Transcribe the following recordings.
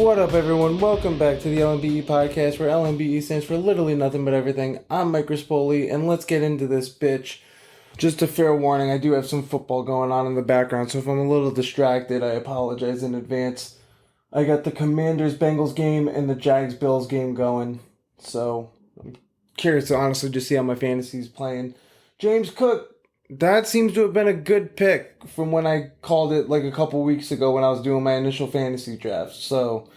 What up, everyone? Welcome back to the LMBE podcast, where LMBE stands for literally nothing but everything. I'm Mike Rispoli, and let's get into this bitch. Just a fair warning, I do have some football going on in the background, so if I'm a little distracted, I apologize in advance. I got the Commanders-Bengals game and the Jags-Bills game going, so I'm curious to honestly just see how my fantasy's playing. James Cook, that seems to have been a good pick from when I called it like a couple weeks ago when I was doing my initial fantasy draft. So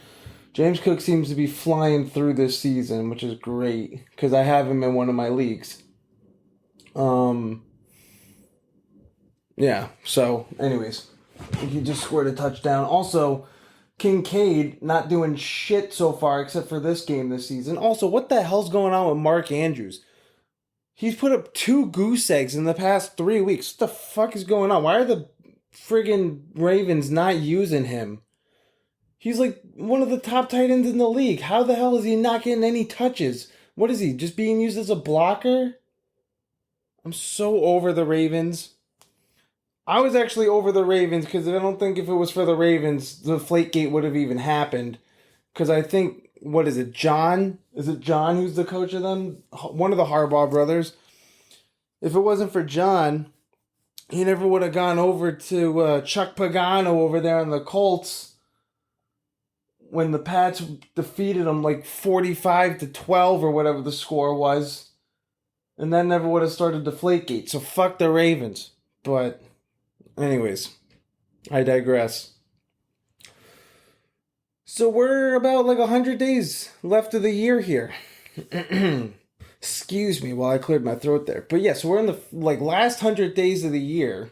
James Cook seems to be flying through this season, which is great because I have him in one of my leagues. Yeah, so anyways, he just scored a touchdown. Also, Kincaid not doing shit so far except for this game this season. Also, what the hell's going on with Mark Andrews? He's put up 2 goose eggs in the past 3 weeks. What the fuck is going on? Why are the friggin' Ravens not using him? He's like one of the top tight ends in the league. How the hell is he not getting any touches? What is he, just being used as a blocker? I'm so over the Ravens. I was actually over the Ravens because I don't think if it was for the Ravens, the Deflategate would have even happened. Because I think, what is it, John? Is it John who's the coach of them? One of the Harbaugh brothers. If it wasn't for John, he never would have gone over to Chuck Pagano over there on the Colts when the Pats defeated them like 45-12 or whatever the score was. And that never would have started Deflategate. So fuck the Ravens. But anyways, I digress. So we're about like 100 days left of the year here. Excuse me while I cleared my throat there. But yeah, so we're in the last 100 days of the year.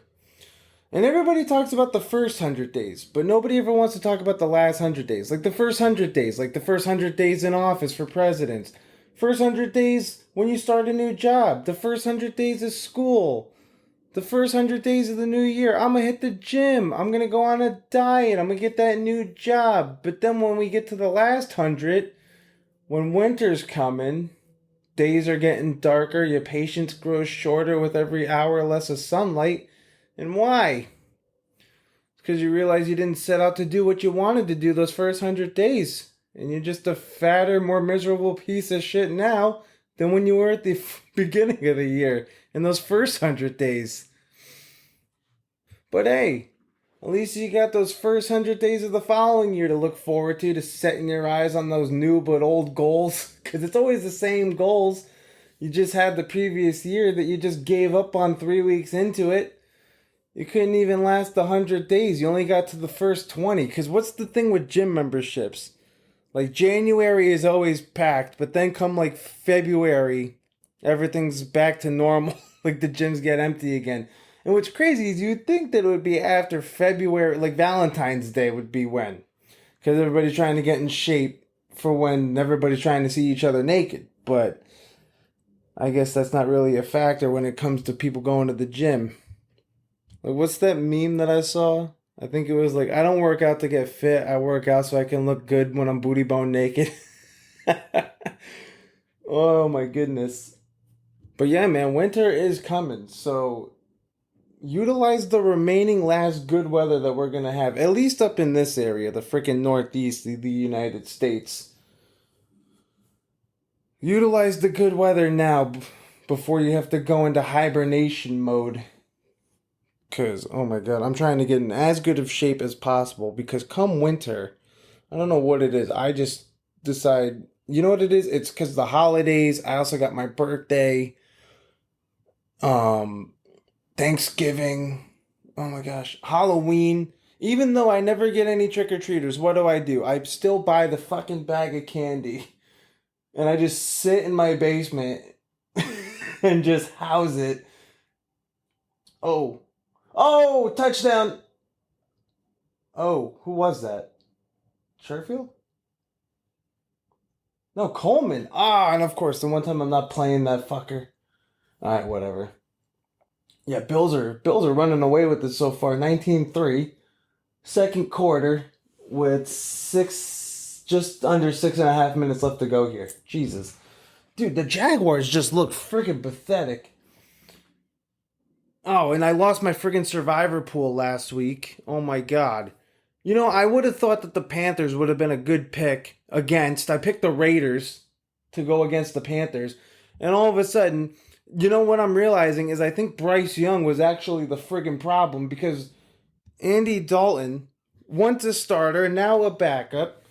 And everybody talks about the first 100 days, but nobody ever wants to talk about the last 100 days. Like the first 100 days, like the first 100 days in office for presidents. First 100 days when you start a new job. The first 100 days of school. The first 100 days of the new year, I'm going to hit the gym. I'm going to go on a diet. I'm going to get that new job. But then when we get to the last 100, when winter's coming, days are getting darker, your patience grows shorter with every hour less of sunlight. And why? Because you realize you didn't set out to do what you wanted to do those first 100 days. And you're just a fatter, more miserable piece of shit now than when you were at the beginning of the year in those first 100 days. But hey, at least you got those first 100 days of the following year to look forward to setting your eyes on those new but old goals. Because it's always the same goals you just had the previous year that you just gave up on 3 weeks into it. You couldn't even last 100 days. You only got to the first 20. Because what's the thing with gym memberships? Like January is always packed, but then come like February, everything's back to normal. Like the gyms get empty again. And what's crazy is you'd think that it would be after February, like Valentine's Day would be when. Because everybody's trying to get in shape for when everybody's trying to see each other naked. But I guess that's not really a factor when it comes to people going to the gym. Like, what's that meme that I saw? I think it was like, I don't work out to get fit. I work out so I can look good when I'm booty bone naked. Oh my goodness. But yeah, man, winter is coming. So utilize the remaining last good weather that we're going to have. At least up in this area, the freaking Northeast of the United States. Utilize the good weather now before you have to go into hibernation mode. Because, oh my god, I'm trying to get in as good of shape as possible. Because come winter, I don't know what it is. I just decide, you know what it is? It's because the holidays. I also got my birthday. Thanksgiving. Oh my gosh. Halloween. Even though I never get any trick-or-treaters, what do? I still buy the fucking bag of candy. And I just sit in my basement and just house it. Oh, touchdown. Oh, who was that? Sherfield? No, Coleman. And of course, the one time I'm not playing that fucker. Alright, whatever. Yeah, Bills are running away with it so far. 19-3. Second quarter with just under 6.5 minutes left to go here. Jesus. Dude, the Jaguars just look freaking pathetic. Oh, and I lost my friggin' survivor pool last week. Oh my god. I would have thought that the Panthers would have been a good pick against. I picked the Raiders to go against the Panthers. And all of a sudden, what I'm realizing is I think Bryce Young was actually the friggin' problem because Andy Dalton, once a starter, now a backup,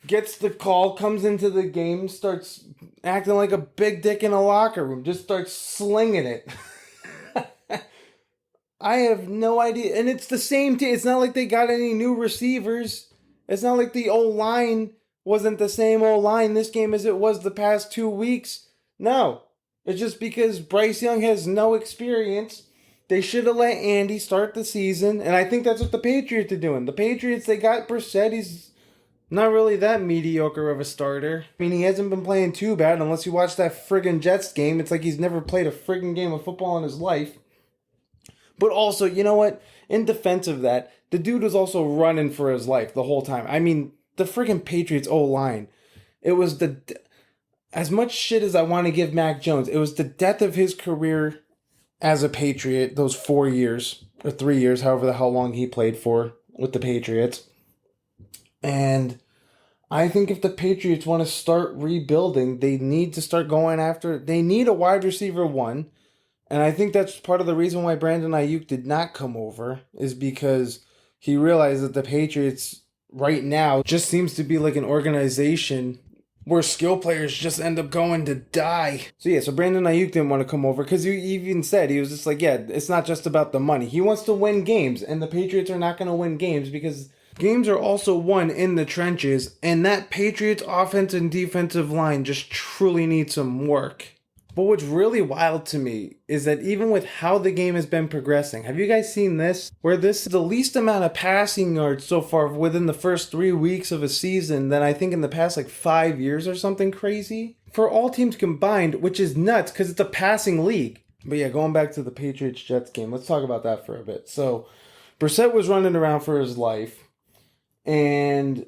gets the call, comes into the game, starts acting like a big dick in a locker room, just starts slinging it. I have no idea. And it's the same team. It's not like they got any new receivers. It's not like the O-line wasn't the same O-line this game as it was the past 2 weeks. No. It's just because Bryce Young has no experience. They should have let Andy start the season. And I think that's what the Patriots are doing. The Patriots, they got Brissett. He's not really that mediocre of a starter. I mean, he hasn't been playing too bad unless you watch that friggin' Jets game. It's like he's never played a friggin' game of football in his life. But also, you know what? In defense of that, the dude was also running for his life the whole time. I mean, the freaking Patriots O-line. It was as much shit as I want to give Mac Jones, it was the death of his career as a Patriot, those 4 years, or 3 years, however the hell long he played for with the Patriots. And I think if the Patriots want to start rebuilding, they need to start going after, they need a wide receiver one. And I think that's part of the reason why Brandon Ayuk did not come over is because he realized that the Patriots right now just seems to be like an organization where skill players just end up going to die. So Brandon Ayuk didn't want to come over because he even said, he was just like, yeah, it's not just about the money. He wants to win games, and the Patriots are not going to win games because games are also won in the trenches, and that Patriots offense and defensive line just truly needs some work. But what's really wild to me is that even with how the game has been progressing, have you guys seen this? Where this is the least amount of passing yards so far within the first 3 weeks of a season than I think in the past 5 years or something crazy? For all teams combined, which is nuts because it's a passing league. But yeah, going back to the Patriots-Jets game, let's talk about that for a bit. So, Brissett was running around for his life. And,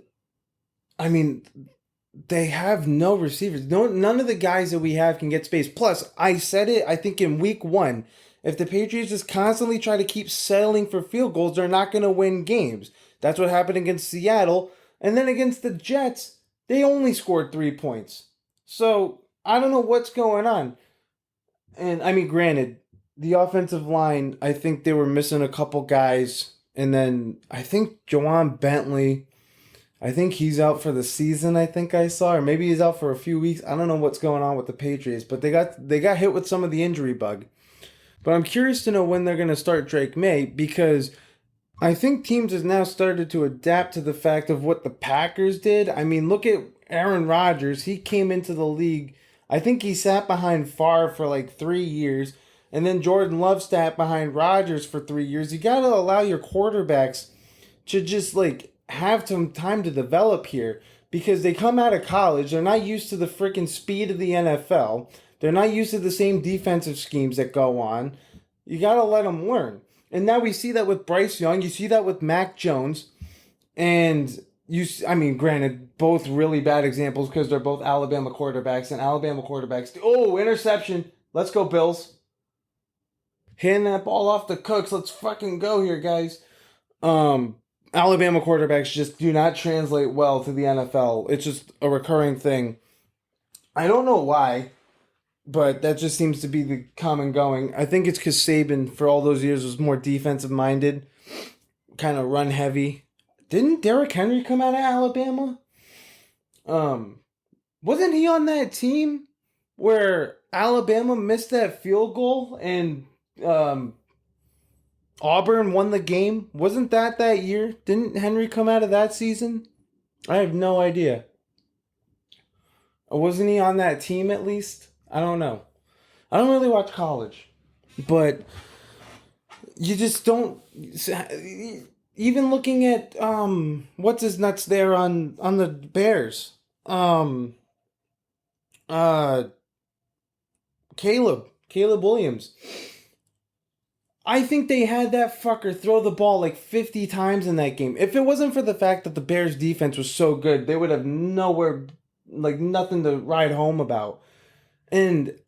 I mean, they have no receivers. None of the guys that we have can get space. Plus, I said it, I think, in week 1. If the Patriots just constantly try to keep settling for field goals, they're not going to win games. That's what happened against Seattle. And then against the Jets, they only scored 3 points. So, I don't know what's going on. And, I mean, granted, the offensive line, I think they were missing a couple guys. And then, I think Jawan Bentley, I think he's out for the season, I think I saw. Or maybe he's out for a few weeks. I don't know what's going on with the Patriots. But they got hit with some of the injury bug. But I'm curious to know when they're going to start Drake May. Because I think teams have now started to adapt to the fact of what the Packers did. I mean, look at Aaron Rodgers. He came into the league. I think he sat behind Favre for 3 years. And then Jordan Love sat behind Rodgers for 3 years. You got to allow your quarterbacks to just have some time to develop here because they come out of college. They're not used to the freaking speed of the NFL. They're not used to the same defensive schemes that go on. You got to let them learn. And now we see that with Bryce Young. You see that with Mac Jones. And granted, both really bad examples because they're both Alabama quarterbacks. And Alabama quarterbacks, interception. Let's go, Bills. Hitting that ball off the Cooks. Let's fucking go here, guys. Alabama quarterbacks just do not translate well to the NFL. It's just a recurring thing. I don't know why, but that just seems to be the common going. I think it's because Saban, for all those years, was more defensive-minded, kind of run-heavy. Didn't Derrick Henry come out of Alabama? Wasn't he on that team where Alabama missed that field goal and Auburn won the game? Wasn't that year? Didn't Henry come out of that season? I have no idea. Or wasn't he on that team at least? I don't know. I don't really watch college. But you just don't... Even looking at what's his nuts there on the Bears. Caleb Williams. I think they had that fucker throw the ball 50 times in that game. If it wasn't for the fact that the Bears defense was so good, they would have nothing to ride home about. And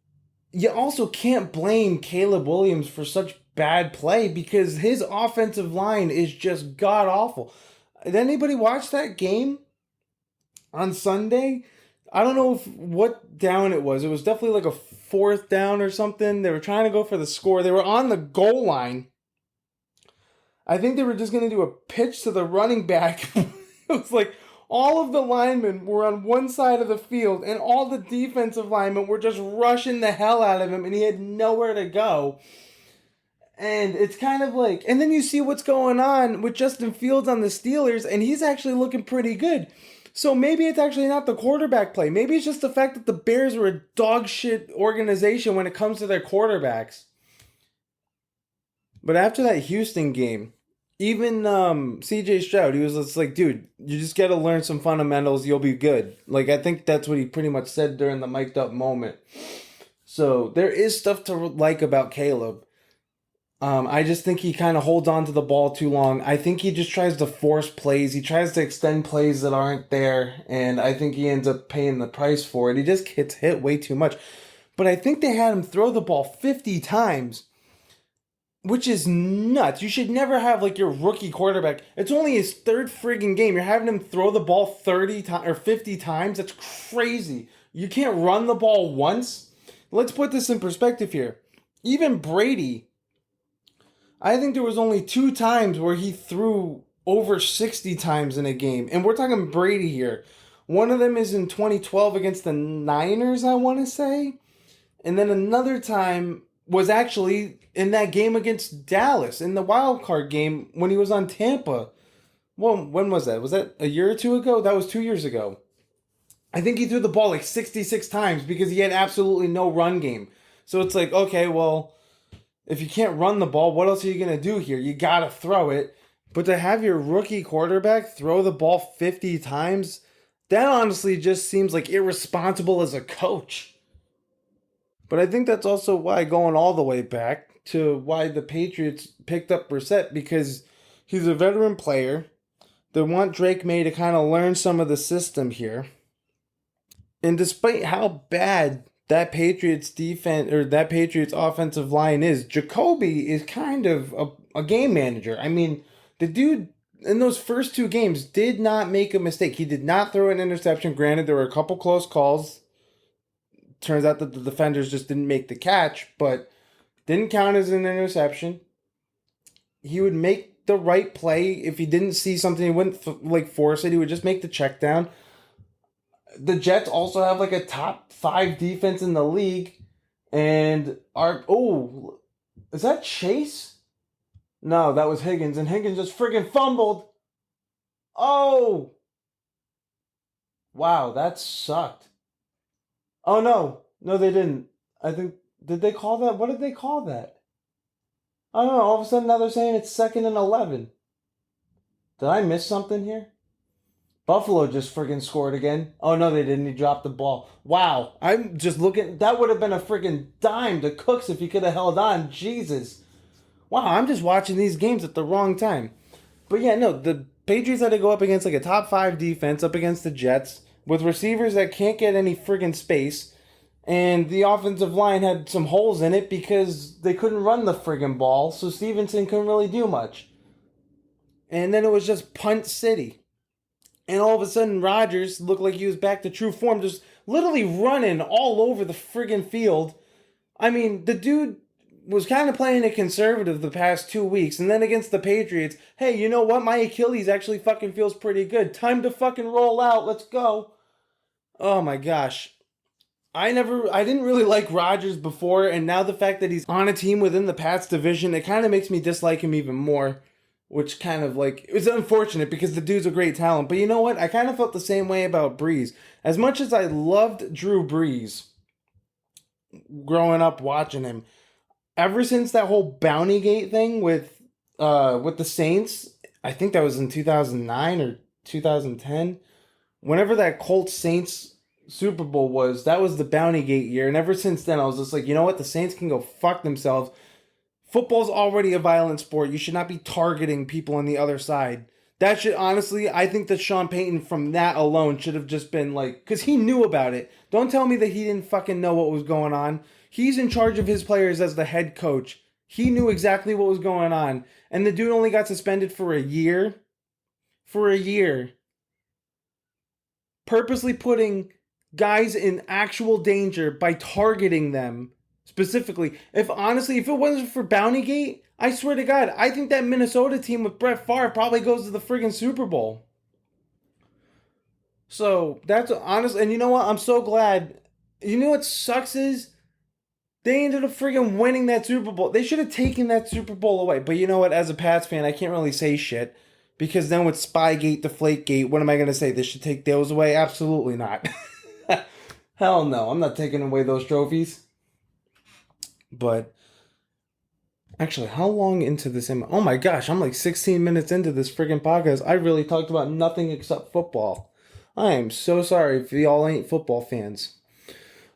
you also can't blame Caleb Williams for such bad play because his offensive line is just god awful. Did anybody watch that game on Sunday? I don't know what down it was. It was definitely like a fourth down or something. They were trying to go for the score. They were on the goal line. I think they were just going to do a pitch to the running back. It was like all of the linemen were on one side of the field and all the defensive linemen were just rushing the hell out of him and he had nowhere to go. And it's kind of like, and then you see what's going on with Justin Fields on the Steelers, and he's actually looking pretty good. So maybe it's actually not the quarterback play. Maybe it's just the fact that the Bears were a dog shit organization when it comes to their quarterbacks. But after that Houston game, even CJ Stroud, he was just like, dude, you just got to learn some fundamentals. You'll be good. Like, I think that's what he pretty much said during the mic'd up moment. So there is stuff to like about Caleb. I just think he kind of holds on to the ball too long. I think he just tries to force plays. He tries to extend plays that aren't there, and I think he ends up paying the price for it. He just gets hit way too much. But I think they had him throw the ball 50 times, which is nuts. You should never have like your rookie quarterback. It's only his third friggin' game. You're having him throw the ball 30 times or 50 times. That's crazy. You can't run the ball once. Let's put this in perspective here. Even Brady, I think there was only 2 times where he threw over 60 times in a game. And we're talking Brady here. One of them is in 2012 against the Niners, I want to say. And then another time was actually in that game against Dallas, in the wild card game when he was on Tampa. Well, when was that? Was that a year or two ago? That was 2 years ago. I think he threw the ball like 66 times because he had absolutely no run game. So it's like, okay, well, if you can't run the ball, what else are you going to do here? You got to throw it. But to have your rookie quarterback throw the ball 50 times, that honestly just seems like irresponsible as a coach. But I think that's also why, going all the way back to why the Patriots picked up Brissett, because he's a veteran player. They want Drake May to kind of learn some of the system here. And despite how bad that Patriots defense or that Patriots offensive line is, Jacoby is kind of a game manager. I mean, the dude in those first 2 games did not make a mistake. He did not throw an interception. Granted, there were a couple close calls. Turns out that the defenders just didn't make the catch, but didn't count as an interception. He would make the right play. If he didn't see something, he wouldn't force it. He would just make the check down. The Jets also have like a top 5 defense in the league. And is that Chase? No, that was Higgins. And Higgins just friggin' fumbled. Oh! Wow, that sucked. Oh, no. No, they didn't. I think, did they call that? What did they call that? I don't know. All of a sudden now they're saying it's 2nd and 11. Did I miss something here? Buffalo just friggin' scored again. Oh, no, they didn't. He dropped the ball. Wow. I'm just looking. That would have been a friggin' dime to Cooks if he could have held on. Jesus. Wow, I'm just watching these games at the wrong time. But yeah, no, the Patriots had to go up against like a top 5 defense up against the Jets with receivers that can't get any friggin' space. And the offensive line had some holes in it because they couldn't run the friggin' ball. So Stevenson couldn't really do much. And then it was just punt city. And all of a sudden, Rodgers looked like he was back to true form, just literally running all over the friggin' field. I mean, the dude was kind of playing it conservative the past 2 weeks. And then against the Patriots, hey, you know what? My Achilles actually fucking feels pretty good. Time to fucking roll out. Let's go. Oh my gosh. I didn't really like Rodgers before. And now the fact that he's on a team within the Pats division, it kind of makes me dislike him even more. Which kind of it was unfortunate because the dude's a great talent. But you know what? I kind of felt the same way about Breeze. As much as I loved Drew Brees growing up watching him, ever since that whole Bountygate thing with the Saints, I think that was in 2009 or 2010, whenever that Colts Saints Super Bowl was, that was the Bountygate year. And ever since then, I was just like, you know what? The Saints can go fuck themselves. Football's already a violent sport. You should not be targeting people on the other side. That should, honestly, I think that Sean Payton from that alone should have just been because he knew about it. Don't tell me that he didn't fucking know what was going on. He's in charge of his players as the head coach. He knew exactly what was going on. And the dude only got suspended for a year for a year, purposely putting guys in actual danger by targeting them specifically. If honestly, if it wasn't for Bountygate, I swear to God, I think that Minnesota team with Brett Favre probably goes to the friggin' Super Bowl. So that's honest. And you know what? I'm so glad. You know what sucks is they ended up friggin' winning that Super Bowl. They should have taken that Super Bowl away. But you know what? As a Pats fan, I can't really say shit. Because then with Spygate, Deflategate, what am I going to say? They should take those away? Absolutely not. Hell no. I'm not taking away those trophies. But actually, how long into this am I? Oh my gosh, I'm like 16 minutes into this friggin' podcast. I really talked about nothing except football. I am so sorry if y'all ain't football fans.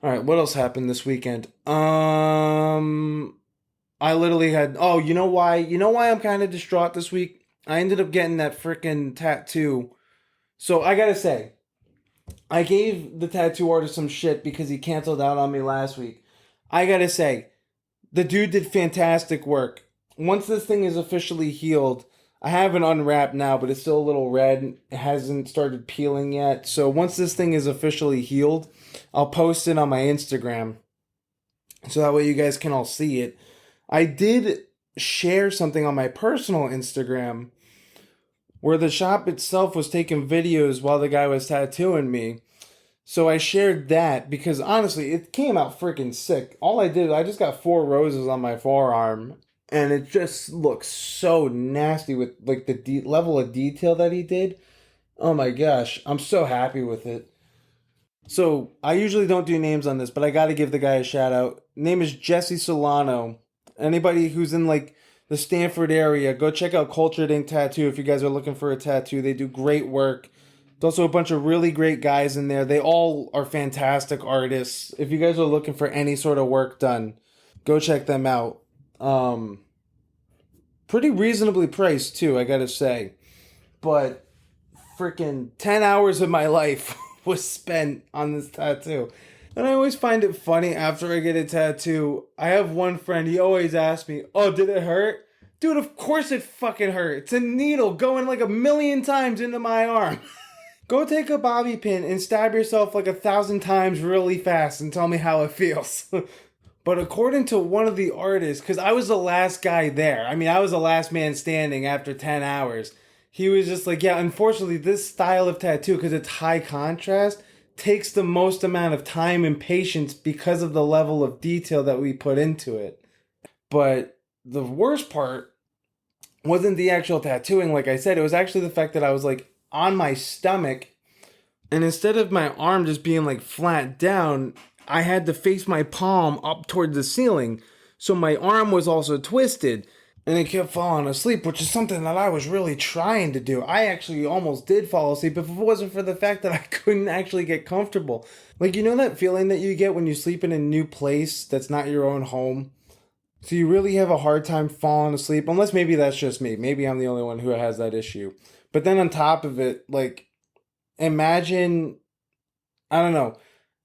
All right, what else happened this weekend? I literally had. Oh, you know why? You know why I'm kind of distraught this week? I ended up getting that freaking tattoo. So I gotta say, I gave the tattoo artist some shit because he canceled out on me last week. I gotta say, the dude did fantastic work. Once this thing is officially healed, I have it unwrapped now, but it's still a little red. It hasn't started peeling yet. So once this thing is officially healed, I'll post it on my Instagram. So that way you guys can all see it. I did share something on my personal Instagram where the shop itself was taking videos while the guy was tattooing me. So I shared that because honestly, it came out freaking sick. All I did, I just got 4 roses on my forearm, and it just looks so nasty with like the level of detail that he did. Oh my gosh, I'm so happy with it. So I usually don't do names on this, but I got to give the guy a shout out. Name is Jesse Solano. Anybody who's in like the Stanford area, go check out Cultured Ink Tattoo if you guys are looking for a tattoo. They do great work. There's also a bunch of really great guys in there. They all are fantastic artists. If you guys are looking for any sort of work done, go check them out. Um, Pretty reasonably priced too, I gotta say. But freaking 10 hours of my life was spent on this tattoo. And I always find it funny after I get a tattoo. I have one friend, he always asks me, "Oh, did it hurt?" Dude, of course it fucking hurt. It's a needle going like 1,000,000 times into my arm. Go take a bobby pin and stab yourself like 1,000 times really fast and tell me how it feels. But according to one of the artists, because I was the last guy there, I mean, I was the last man standing after 10 hours. He was just like, yeah, unfortunately, this style of tattoo, because it's high contrast, takes the most amount of time and patience because of the level of detail that we put into it. But the worst part wasn't the actual tattooing, like I said, it was actually the fact that I was like on my stomach, and instead of my arm just being like flat down, I had to face my palm up toward the ceiling. So my arm was also twisted and it kept falling asleep, which is something that I was really trying to do. I actually almost did fall asleep if it wasn't for the fact that I couldn't actually get comfortable. Like, you know that feeling that you get when you sleep in a new place that's not your own home? So you really have a hard time falling asleep, unless maybe that's just me. Maybe I'm the only one who has that issue. But then on top of it, like, imagine, I don't know,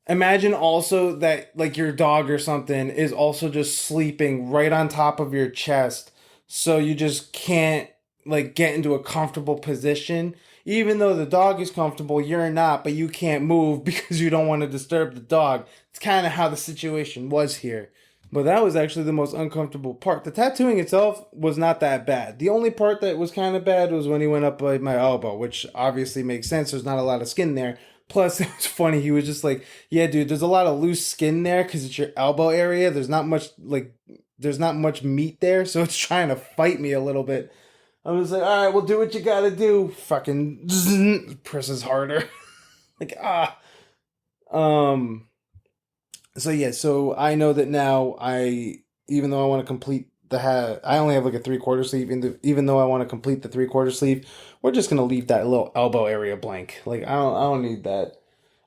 imagine also that like your dog or something is also just sleeping right on top of your chest, so you just can't like get into a comfortable position. Even though the dog is comfortable, you're not, but you can't move because you don't want to disturb the dog. It's kind of how the situation was here. But that was actually the most uncomfortable part. The tattooing itself was not that bad. The only part that was kind of bad was when he went up by my elbow, which obviously makes sense. There's not a lot of skin there. Plus, it was funny. He was just like, "Yeah, dude, there's a lot of loose skin there because it's your elbow area. There's not much meat there, so it's trying to fight me a little bit." I was like, "All right, well, do what you gotta do." Fucking presses harder. Like um. So yeah, so I know that now. Even though I want to complete I only have like a 3/4 sleeve. Even though I want to complete the 3/4 sleeve, we're just gonna leave that little elbow area blank. Like I don't need that.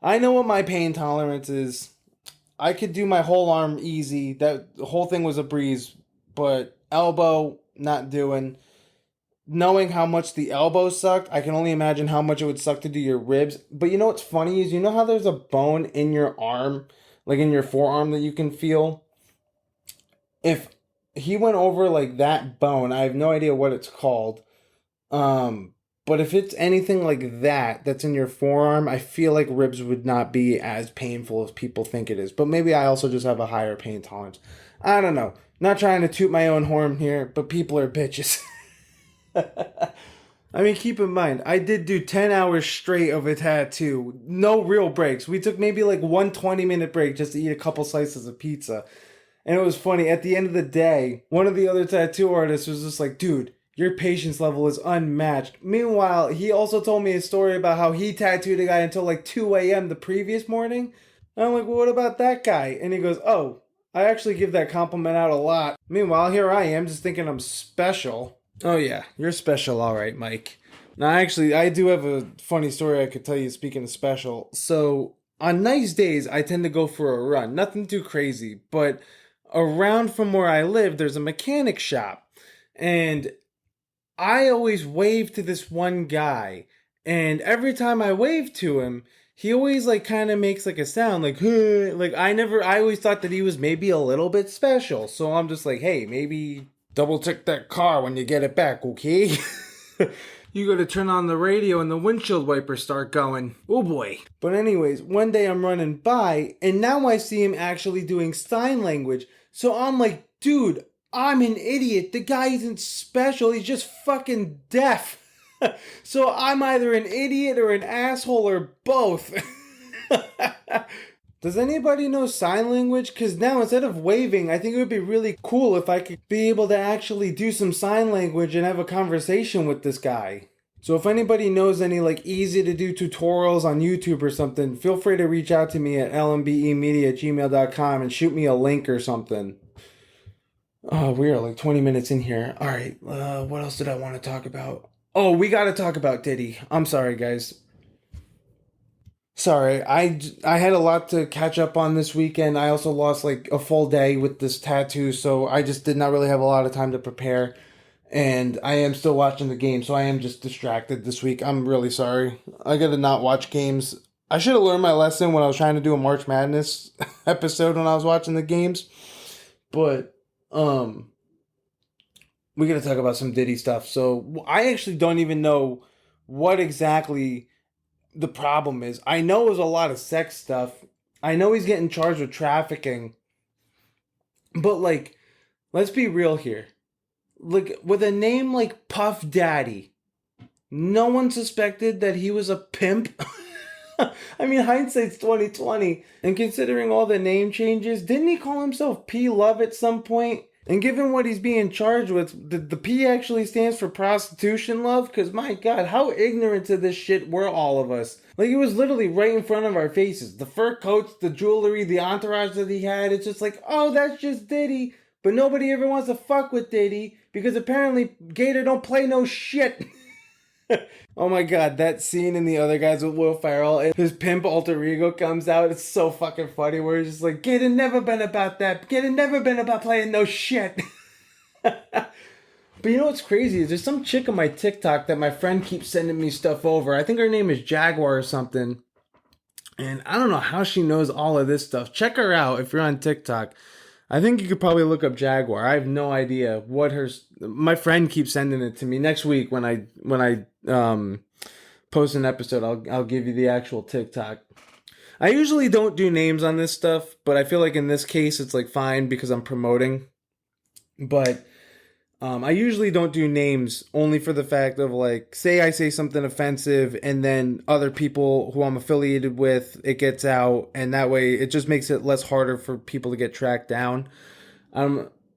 I know what my pain tolerance is. I could do my whole arm easy. That the whole thing was a breeze, but elbow not doing. Knowing how much the elbow sucked, I can only imagine how much it would suck to do your ribs. But you know what's funny is, you know how there's a bone in your arm, like in your forearm that you can feel? If he went over like that bone, I have no idea what it's called. Um, But if it's anything like that that's in your forearm, I feel like ribs would not be as painful as people think it is. But maybe I also just have a higher pain tolerance. I don't know. Not trying to toot my own horn here, but people are bitches. I mean, keep in mind, I did do 10 hours straight of a tattoo. No real breaks. We took maybe like one 20-minute break just to eat a couple slices of pizza. And it was funny. At the end of the day, one of the other tattoo artists was just like, dude, your patience level is unmatched. Meanwhile, he also told me a story about how he tattooed a guy until like 2 a.m. the previous morning. And I'm like, well, what about that guy? And he goes, oh, I actually give that compliment out a lot. Meanwhile, here I am just thinking I'm special. Oh yeah, you're special, all right, Mike. Now, actually, I do have a funny story I could tell you speaking of special. So, on nice days, I tend to go for a run. Nothing too crazy, but around from where I live, there's a mechanic shop. And I always wave to this one guy. And every time I wave to him, he always like kind of makes like a sound like, huh. Like I always thought that he was maybe a little bit special. So I'm just like, hey, maybe double check that car when you get it back, okay? You gotta turn on the radio and the windshield wipers start going. Oh boy. But anyways, one day I'm running by and now I see him actually doing sign language. So I'm like, dude, I'm an idiot. The guy isn't special. He's just fucking deaf. So I'm either an idiot or an asshole or both. Does anybody know sign language? Because now instead of waving, I think it would be really cool if I could be able to actually do some sign language and have a conversation with this guy. So if anybody knows any like easy to do tutorials on YouTube or something, feel free to reach out to me at lmbemedia@gmail.com and shoot me a link or something. Oh, we are like 20 minutes in here. All right, what else did I want to talk about? Oh, we got to talk about Diddy. I'm sorry, guys. Sorry, I had a lot to catch up on this weekend. I also lost like a full day with this tattoo, so I just did not really have a lot of time to prepare. And I am still watching the game, so I am just distracted this week. I'm really sorry. I gotta not watch games. I should have learned my lesson when I was trying to do a March Madness episode when I was watching the games. But, we gotta talk about some Diddy stuff. So, I actually don't even know what exactly the problem is. I know it was a lot of sex stuff. I know he's getting charged with trafficking. But, like, let's be real here. Like, with a name like Puff Daddy, no one suspected that he was a pimp. I mean, hindsight's 2020. And considering all the name changes, didn't he call himself P Love at some point? And given what he's being charged with, the P actually stands for prostitution love? Because my God, how ignorant to this shit were all of us. Like, it was literally right in front of our faces. The fur coats, the jewelry, the entourage that he had. It's just like, oh, that's just Diddy. But nobody ever wants to fuck with Diddy because apparently Gator don't play no shit. Oh my God, that scene in The Other Guys with Will Ferrell, his pimp alter ego comes out. It's so fucking funny where he's just like, Gator never been about that. Gator never been about playing no shit. But you know what's crazy is there's some chick on my TikTok that my friend keeps sending me stuff over. I think her name is Jaguar or something. And I don't know how she knows all of this stuff. Check her out if you're on TikTok. I think you could probably look up Jaguar. I have no idea what my friend keeps sending it to me. Next week when I post an episode, I'll give you the actual TikTok. I usually don't do names on this stuff, but I feel like in this case it's like fine because I'm promoting. But I usually don't do names only for the fact of like, say I say something offensive and then other people who I'm affiliated with, it gets out, and that way it just makes it less harder for people to get tracked down.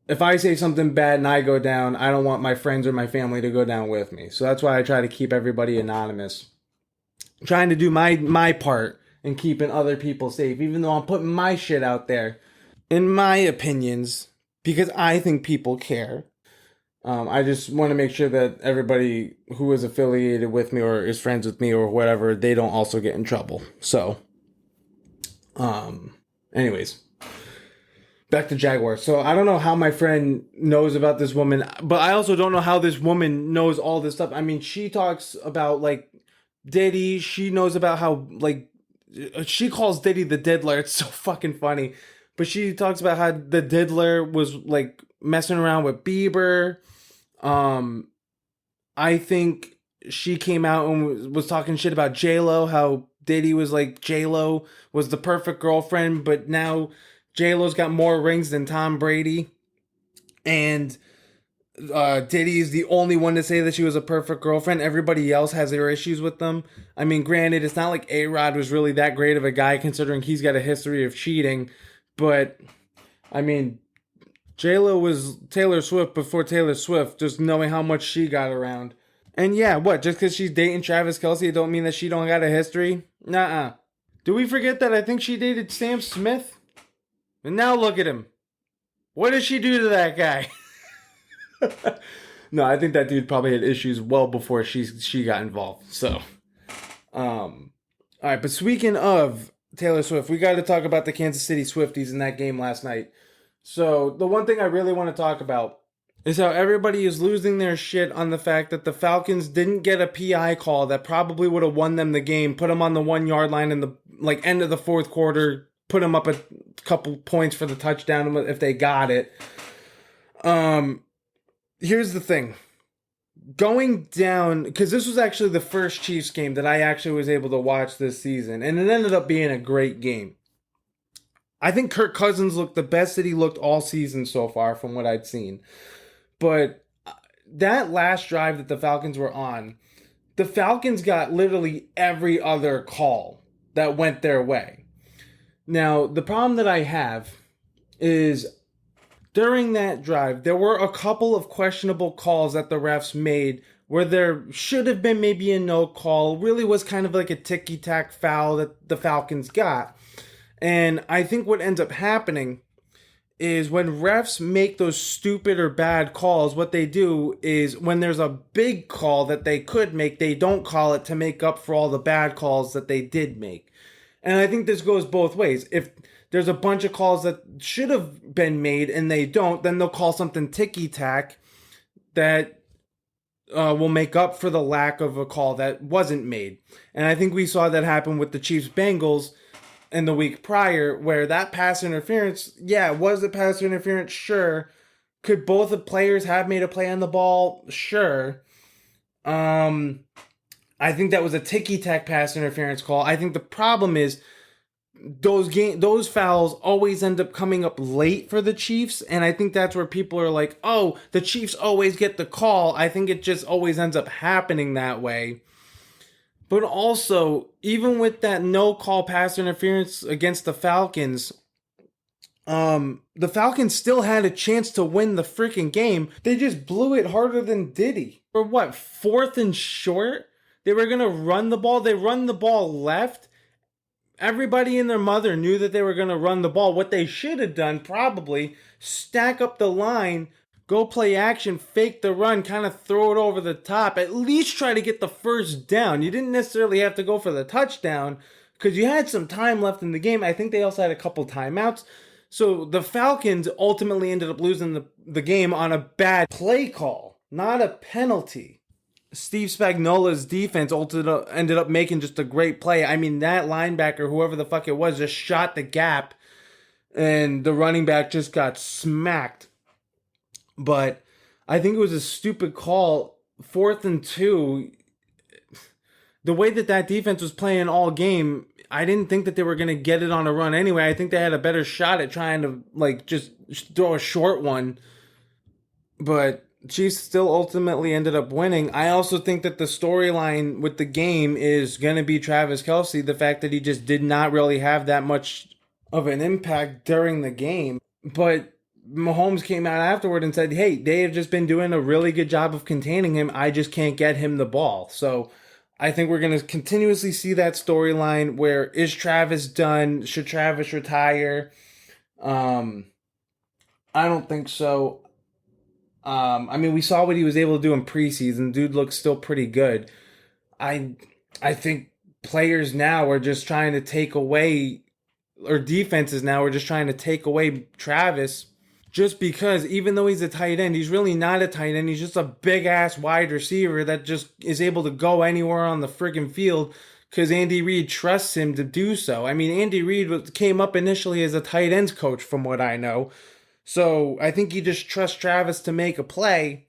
If I say something bad and I go down, I don't want my friends or my family to go down with me. So that's why I try to keep everybody anonymous. I'm trying to do my part and keeping other people safe, even though I'm putting my shit out there. In my opinions, because I think people care. I just want to make sure that everybody who is affiliated with me or is friends with me or whatever, they don't also get in trouble. So, anyways, back to Jaguar. So I don't know how my friend knows about this woman, but I also don't know how this woman knows all this stuff. I mean, she talks about like Diddy. She knows about how like she calls Diddy the diddler. It's so fucking funny. But she talks about how the diddler was like messing around with Bieber. I think she came out and was talking shit about J-Lo, how Diddy was like, J-Lo was the perfect girlfriend, but now J-Lo's got more rings than Tom Brady. And Diddy is the only one to say that she was a perfect girlfriend. Everybody else has their issues with them. I mean, granted, it's not like A-Rod was really that great of a guy considering he's got a history of cheating. But, I mean, J-Lo was Taylor Swift before Taylor Swift, just knowing how much she got around. And yeah, what? Just because she's dating Travis Kelce, it don't mean that she don't got a history? Nuh-uh. Do we forget that I think she dated Sam Smith? And now look at him. What did she do to that guy? No, I think that dude probably had issues well before she got involved. So, all right. But speaking of Taylor Swift, we got to talk about the Kansas City Swifties in that game last night. So the one thing I really want to talk about is how everybody is losing their shit on the fact that the Falcons didn't get a PI call that probably would have won them the game, put them on the 1 yard line in the end of the fourth quarter, put them up a couple points for the touchdown if they got it. Here's the thing. Going down, because this was actually the first Chiefs game that I actually was able to watch this season, and it ended up being a great game. I think Kirk Cousins looked the best that he looked all season so far from what I'd seen. But that last drive that the Falcons were on, the Falcons got literally every other call that went their way. Now, the problem that I have is during that drive, there were a couple of questionable calls that the refs made where there should have been maybe a no call. Really was kind of like a ticky-tack foul that the Falcons got. And I think what ends up happening is when refs make those stupid or bad calls, what they do is when there's a big call that they could make, they don't call it to make up for all the bad calls that they did make. And I think this goes both ways. If there's a bunch of calls that should have been made and they don't, then they'll call something ticky-tack that will make up for the lack of a call that wasn't made. And I think we saw that happen with the Chiefs-Bengals in the week prior, where that pass interference, yeah, was it pass interference? Sure. Could both the players have made a play on the ball? Sure. I think that was a ticky-tack pass interference call. I think the problem is those fouls always end up coming up late for the Chiefs, and I think that's where people are like, oh, the Chiefs always get the call. I think it just always ends up happening that way. But also, even with that no call pass interference against the Falcons, the Falcons still had a chance to win the freaking game. They just blew it harder than Diddy. For what, 4th and short? They were going to run the ball. They run the ball left. Everybody and their mother knew that they were going to run the ball. What they should have done, probably, stack up the line, go play action, fake the run, kind of throw it over the top. At least try to get the first down. You didn't necessarily have to go for the touchdown because you had some time left in the game. I think they also had a couple timeouts. So the Falcons ultimately ended up losing the game on a bad play call, not a penalty. Steve Spagnuolo's defense ended up making just a great play. I mean, that linebacker, whoever the fuck it was, just shot the gap and the running back just got smacked. But I think it was a stupid call. 4th and 2. The way that defense was playing all game, I didn't think that they were going to get it on a run anyway. I think they had a better shot at trying to just throw a short one. But Chiefs still ultimately ended up winning. I also think that the storyline with the game is going to be Travis Kelce. The fact that he just did not really have that much of an impact during the game. But Mahomes came out afterward and said, hey, they have just been doing a really good job of containing him. I just can't get him the ball. So I think we're going to continuously see that storyline where is Travis done? Should Travis retire? I don't think so. I mean, we saw what he was able to do in preseason. Dude looks still pretty good. I think players now are just trying to take away, or defenses now are just trying to take away Travis, just because even though he's a tight end, he's really not a tight end. He's just a big-ass wide receiver that just is able to go anywhere on the friggin' field because Andy Reid trusts him to do so. I mean, Andy Reid came up initially as a tight ends coach from what I know. So I think he just trusts Travis to make a play.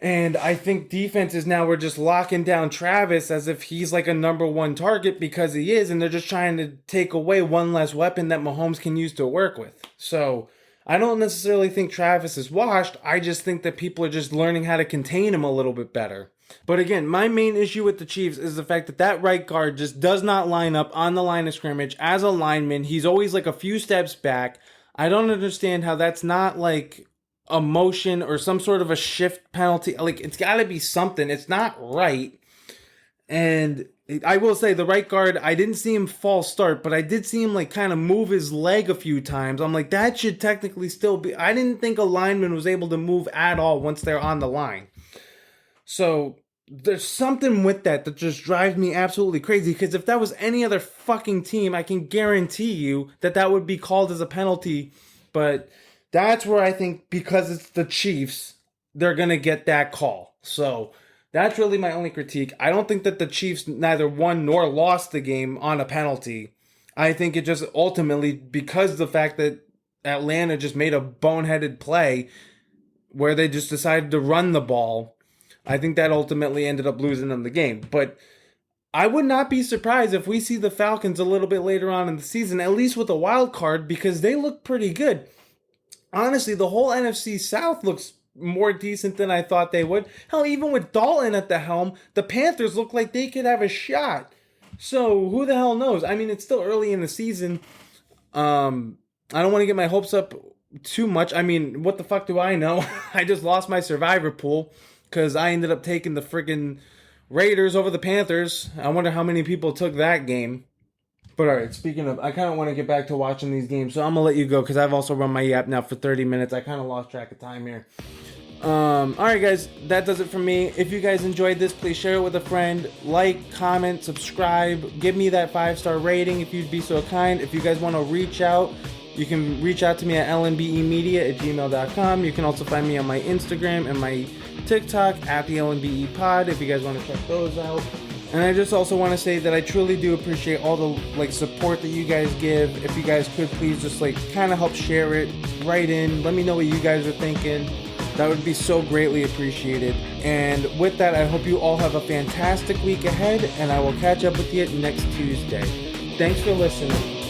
And I think defenses now are just locking down Travis as if he's like a number one target because he is, and they're just trying to take away one less weapon that Mahomes can use to work with. So I don't necessarily think Travis is washed. I just think that people are just learning how to contain him a little bit better. But again, my main issue with the Chiefs is the fact that that right guard just does not line up on the line of scrimmage as a lineman. He's always like a few steps back. I don't understand how that's not like a motion or some sort of a shift penalty. Like, it's got to be something. It's not right. And I will say, the right guard, I didn't see him false start, but I did see him like kind of move his leg a few times. I'm like, that should technically still be. I didn't think a lineman was able to move at all once they're on the line. So there's something with that just drives me absolutely crazy, because if that was any other fucking team, I can guarantee you that that would be called as a penalty. But that's where I think, because it's the Chiefs, they're going to get that call. So that's really my only critique. I don't think that the Chiefs neither won nor lost the game on a penalty. I think it just ultimately, because of the fact that Atlanta just made a boneheaded play where they just decided to run the ball, I think that ultimately ended up losing them the game. But I would not be surprised if we see the Falcons a little bit later on in the season, at least with a wild card, because they look pretty good. Honestly, the whole NFC South looks more decent than I thought they would. Hell, even with Dalton at the helm, the Panthers look like they could have a shot. So who the hell knows? I mean, it's still early in the season. I don't want to get my hopes up too much. I mean, what the fuck do I know? I just lost my survivor pool because I ended up taking the friggin' Raiders over the Panthers. I wonder how many people took that game. But all right, speaking of, I kind of want to get back to watching these games, so I'm going to let you go because I've also run my app now for 30 minutes. I kind of lost track of time here. All right, guys, that does it for me. If you guys enjoyed this, please share it with a friend. Like, comment, subscribe. Give me that 5-star rating if you'd be so kind. If you guys want to reach out, you can reach out to me at lnbemedia@gmail.com. You can also find me on my Instagram and my TikTok at the LNBE Pod if you guys want to check those out. And I just also want to say that I truly do appreciate all the support that you guys give. If you guys could please just kind of help share it, write in, let me know what you guys are thinking. That would be so greatly appreciated. And with that, I hope you all have a fantastic week ahead, and I will catch up with you next Tuesday. Thanks for listening.